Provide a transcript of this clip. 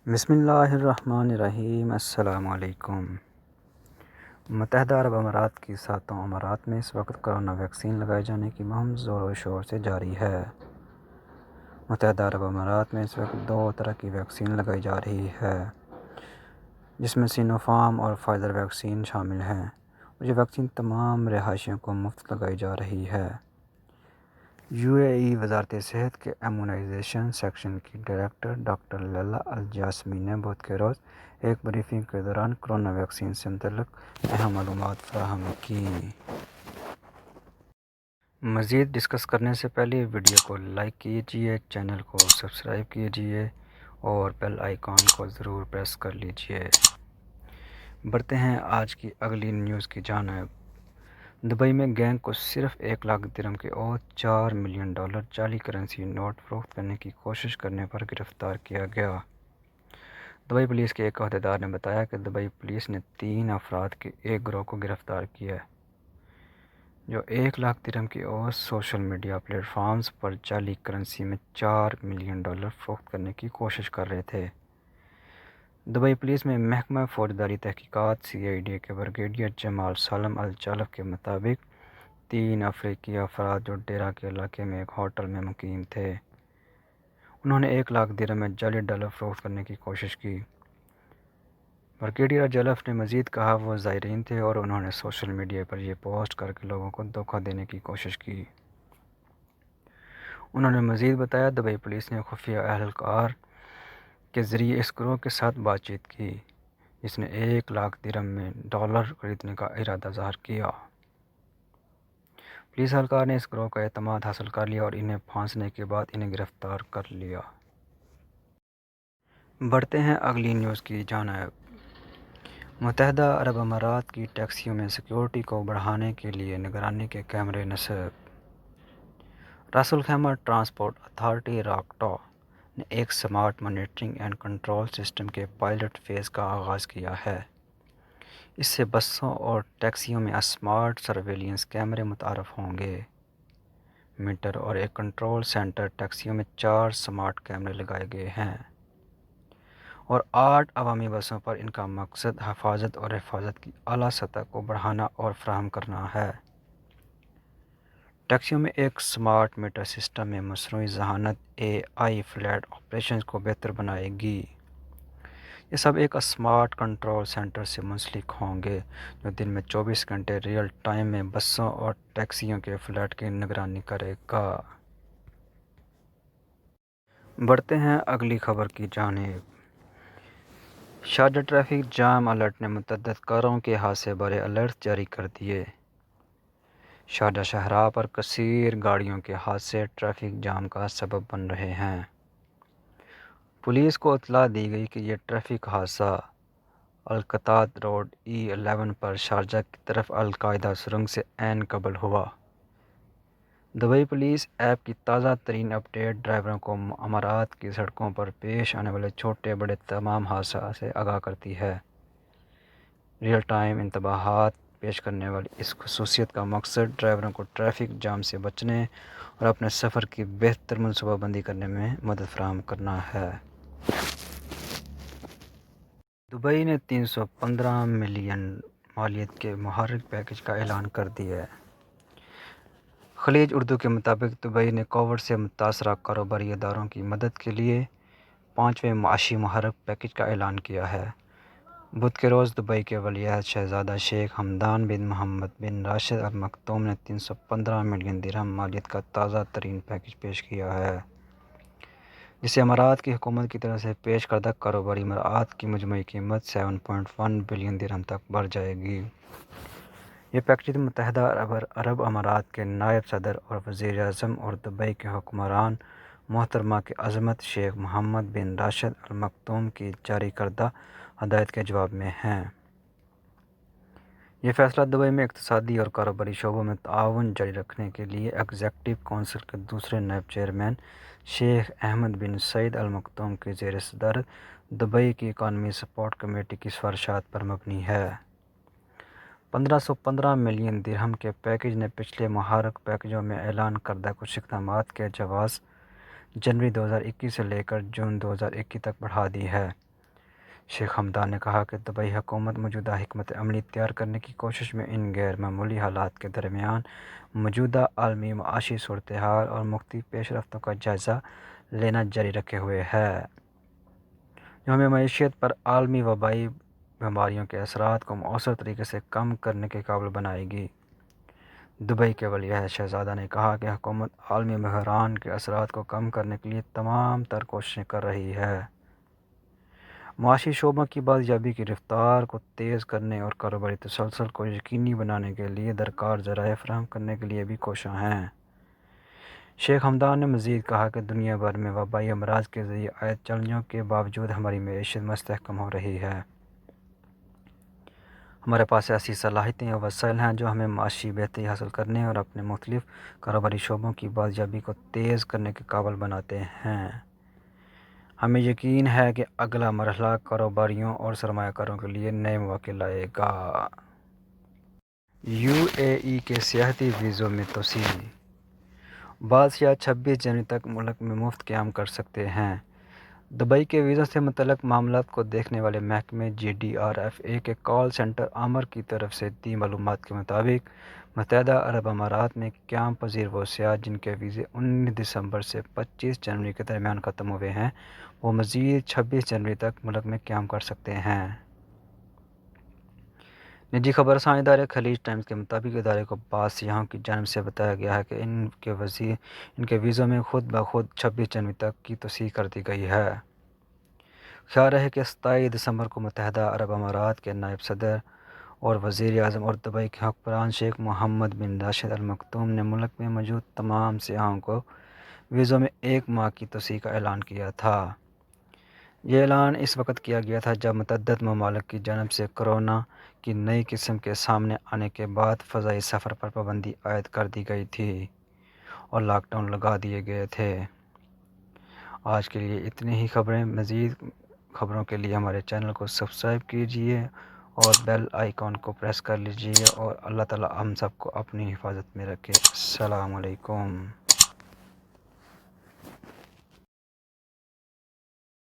بسم اللہ الرحمن الرحیم۔ السلام علیکم۔ متحدہ عرب امارات کی 7 امارات میں اس وقت کرونا ویکسین لگائے جانے کی مہم زور و شور سے جاری ہے۔ متحدہ عرب امارات میں اس وقت 2 طرح کی ویکسین لگائی جا رہی ہے، جس میں سینو فارم اور فائزر ویکسین شامل ہیں، اور یہ ویکسین تمام رہائشیوں کو مفت لگائی جا رہی ہے۔ UAE وزارت صحت کے امیونائزیشن سیکشن کی ڈائریکٹر ڈاکٹر لیلا الجاسمی نے بدھ کے روز ایک بریفنگ کے دوران کرونا ویکسین سے متعلق اہم معلومات فراہم کی۔ مزید ڈسکس کرنے سے پہلے ویڈیو کو لائک کیجیے، چینل کو سبسکرائب کیجیے اور بیل آئیکن کو ضرور پریس کر لیجیے۔ بڑھتے ہیں آج کی اگلی نیوز کی جانب۔ دبئی میں گینگ کو صرف 1 لاکھ درہم کے اور $4 ملین جعلی کرنسی نوٹ فروخت کرنے کی کوشش کرنے پر گرفتار کیا گیا۔ دبئی پولیس کے ایک عہدیدار نے بتایا کہ دبئی پولیس نے 3 افراد کے ایک گروہ کو گرفتار کیا ہے، جو 1 لاکھ درہم کی اور سوشل میڈیا پلیٹ فارمز پر جعلی کرنسی میں $4 ملین فروخت کرنے کی کوشش کر رہے تھے۔ دبئی پولیس میں محکمہ فوجداری تحقیقات CID کے بریگیڈیئر جمال سالم الجالف کے مطابق 3 افریقی افراد جو ڈیرہ کے علاقے میں ایک ہوٹل میں مقیم تھے، انہوں نے 1 لاکھ درہم میں جعلی ڈالر فروخت کرنے کی کوشش کی۔ بریگیڈیئر الجالف نے مزید کہا وہ زائرین تھے اور انہوں نے سوشل میڈیا پر یہ پوسٹ کر کے لوگوں کو دھوکہ دینے کی کوشش کی۔ انہوں نے مزید بتایا دبئی پولیس نے خفیہ اہلکار کے ذریعے اس گروہ کے ساتھ بات چیت کی، جس نے 1 لاکھ درہم میں ڈالر خریدنے کا ارادہ ظاہر کیا۔ پولیس اہلکار نے اس گروہ کا اعتماد حاصل کر لیا اور انہیں پھانسنے کے بعد انہیں گرفتار کر لیا۔ بڑھتے ہیں اگلی نیوز کی جانب۔ متحدہ عرب امارات کی ٹیکسیوں میں سیکیورٹی کو بڑھانے کے لیے نگرانی کے کیمرے نصب۔ راس الخیمہ ٹرانسپورٹ اتھارٹی راکٹا نے ایک smart monitoring and control system کے پائلٹ فیز کا آغاز کیا ہے۔ اس سے بسوں اور ٹیکسیوں میں اسمارٹ سرویلنس کیمرے متعارف ہوں گے۔ میٹر اور ایک کنٹرول سینٹر ٹیکسیوں میں 4 سمارٹ کیمرے لگائے گئے ہیں اور 8 عوامی بسوں پر ان کا مقصد حفاظت کی اعلیٰ سطح کو بڑھانا اور فراہم کرنا ہے۔ ٹیکسیوں میں ایک سمارٹ میٹر سسٹم میں مصنوعی ذہانت AI فلیٹ آپریشنز کو بہتر بنائے گی۔ یہ سب ایک اسمارٹ کنٹرول سینٹر سے منسلک ہوں گے جو دن میں 24 گھنٹے ریئل ٹائم میں بسوں اور ٹیکسیوں کے فلیٹ کی نگرانی کرے گا۔ بڑھتے ہیں اگلی خبر کی جانب۔ شارجہ ٹریفک جام الرٹ نے متعدد کاروں کے حادثے بارے الرٹ جاری کر دیے۔ شارجہ شاہراہ پر کثیر گاڑیوں کے حادثے ٹریفک جام کا سبب بن رہے ہیں۔ پولیس کو اطلاع دی گئی کہ یہ ٹریفک حادثہ القطاط روڈ E11 پر شارجہ کی طرف القاعدہ سرنگ سے عین قبل ہوا۔ دبئی پولیس ایپ کی تازہ ترین اپڈیٹ ڈرائیوروں کو امارات کی سڑکوں پر پیش آنے والے چھوٹے بڑے تمام حادثات سے آگاہ کرتی ہے۔ ریئل ٹائم انتباہات پیش کرنے والی اس خصوصیت کا مقصد ڈرائیوروں کو ٹریفک جام سے بچنے اور اپنے سفر کی بہتر منصوبہ بندی کرنے میں مدد فراہم کرنا ہے۔ دبئی نے 315 ملین مالیت کے محرک پیکیج کا اعلان کر دیا ہے۔ خلیج اردو کے مطابق دبئی نے کووڈ سے متاثرہ کاروباری اداروں کی مدد کے لیے 5ویں معاشی محرک پیکیج کا اعلان کیا ہے۔ بدھ کے روز دبئی کے ولی عہد شہزادہ شیخ حمدان بن محمد بن راشد ال مکتوم نے 315 ملین درہم مالیت کا تازہ ترین پیکیج پیش کیا ہے، جسے امارات کی حکومت کی طرف سے پیش کردہ کاروباری مراعات کی مجموعی قیمت 7.1 بلین درہم تک بڑھ جائے گی۔ یہ پیکیج متحدہ عرب امارات کے نائب صدر اور وزیر اعظم اور دبئی کے حکمران محترمہ کی عظمت شیخ محمد بن راشد ال مکتوم کی جاری کردہ ہدایت کے جواب میں ہے۔ یہ فیصلہ دبئی میں اقتصادی اور کاروباری شعبوں میں تعاون جاری رکھنے کے لیے ایگزیکٹو کونسل کے دوسرے نائب چیئرمین شیخ احمد بن سعید ال مکتوم کی زیر صدارت دبئی کی اکانومی سپورٹ کمیٹی کی سفارشات پر مبنی ہے۔ 1515 ملین درہم کے پیکیج نے پچھلے محرک پیکیجوں میں اعلان کردہ کچھ اقدامات کے جواز جنوری 2021 سے لے کر جون 2021 تک بڑھا دی ہے۔ شیخ حمدان نے کہا کہ دبئی حکومت موجودہ حکمت عملی تیار کرنے کی کوشش میں ان غیر معمولی حالات کے درمیان موجودہ عالمی معاشی صورتحال اور مختلف پیش رفتوں کا جائزہ لینا جاری رکھے ہوئے ہے، جو ہمیں معیشت پر عالمی وبائی بیماریوں کے اثرات کو مؤثر طریقے سے کم کرنے کے قابل بنائے گی۔ دبئی کے ولی عہد شہزادہ نے کہا کہ حکومت عالمی بحران کے اثرات کو کم کرنے کے لیے تمام تر کوششیں کر رہی ہے، معاشی شعبوں کی بازیابی کی رفتار کو تیز کرنے اور کاروباری تسلسل کو یقینی بنانے کے لیے درکار ذرائع فراہم کرنے کے لیے بھی کوشاں ہیں۔ شیخ حمدان نے مزید کہا کہ دنیا بھر میں وبائی امراض کے ذریعے عائد چیلنجوں کے باوجود ہماری معیشت مستحکم ہو رہی ہے۔ ہمارے پاس ایسی صلاحیتیں اور وسائل ہیں جو ہمیں معاشی بہتری حاصل کرنے اور اپنے مختلف کاروباری شعبوں کی بازیابی کو تیز کرنے کے قابل بناتے ہیں۔ ہمیں یقین ہے کہ اگلا مرحلہ کاروباریوں اور سرمایہ کاروں کے لیے نئے مواقع لائے گا۔ UAE کے سیاحتی ویزوں میں توسیع۔ بعض سیاح 26 جنوری تک ملک میں مفت قیام کر سکتے ہیں۔ دبئی کے ویزوں سے متعلق معاملات کو دیکھنے والے محکمے GDRFA کے کال سینٹر آمر کی طرف سے دی معلومات کے مطابق متحدہ عرب امارات میں قیام پذیر وہ سیاح جن کے ویزے 19 دسمبر سے 25 جنوری کے درمیان ختم ہوئے ہیں، وہ مزید 26 جنوری تک ملک میں قیام کر سکتے ہیں۔ نجی خبر رساں ادارے خلیج ٹائمز کے مطابق ادارے کو بعض سیاحوں کی جانب سے بتایا گیا ہے کہ ان کے ویزوں میں خود بخود 26 جنوری تک کی توسیع کر دی گئی ہے۔ خیال رہے کہ 27 دسمبر کو متحدہ عرب امارات کے نائب صدر اور وزیر اعظم اور دبئی کے حکمران شیخ محمد بن راشد ال مکتوم نے ملک میں موجود تمام سیاحوں کو ویزوں میں 1 ماہ کی توسیع کا اعلان کیا تھا۔ یہ اعلان اس وقت کیا گیا تھا جب متعدد ممالک کی جانب سے کورونا کی نئی قسم کے سامنے آنے کے بعد فضائی سفر پر پابندی عائد کر دی گئی تھی اور لاک ڈاؤن لگا دیے گئے تھے۔ آج کے لیے اتنی ہی خبریں۔ مزید خبروں کے لیے ہمارے چینل کو سبسکرائب کیجیے اور بیل آئیکن کو پریس کر لیجیے، اور اللہ تعالی ہم سب کو اپنی حفاظت میں رکھے۔ السلام علیکم۔